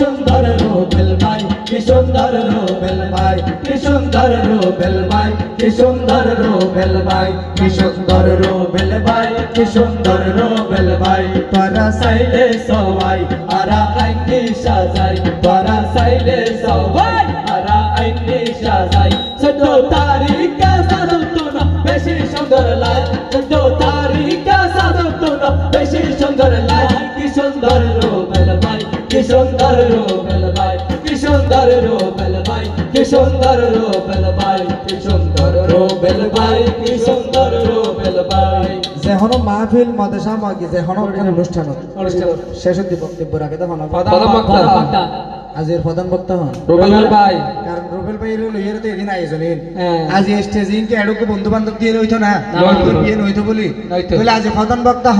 সুন্দর রুবেল ভাই কি সুন্দর রুবেল ভাই কি সুন্দর রুবেল ভাই কি সুন্দর রুবেল ভাই কি সুন্দর রুবেল ভাই কি সুন্দর রুবেল ভাই তোরা সাইলে সবাই আরা আইনি সাজাই তোরা সাইলে সবাই আরা আইনি সাজাই ছোট তারিকা সাদতো না বেশি সুন্দর লাই ছোট তারিকা সাদতো না বেশি সুন্দর লাই কি সুন্দর রুবেল ভাই কি সুন্দর রুবেল ভাই কি সুন্দর রুবেল ভাই কি সুন্দর রুবেল ভাই কি সুন্দর রুবেল ভাই কি সুন্দর রুবেল ভাই যেহনো মাহফিল মাদ্রাসা মাগি যেহনো অনুষ্ঠান শেষ হতে বক্তব্য রাখে তখন আজির প্রধান বক্তা হন রুবেল ভাই কারণ রুবেল ভাই লইয়ের তো এদিন আয়োজনের আজ স্টেজিং কে এডুকো বন্ধু বান্ধব দিয়ে হইতো না বিয়ে হইতো বলি তাহলে আজ প্রধান বক্তা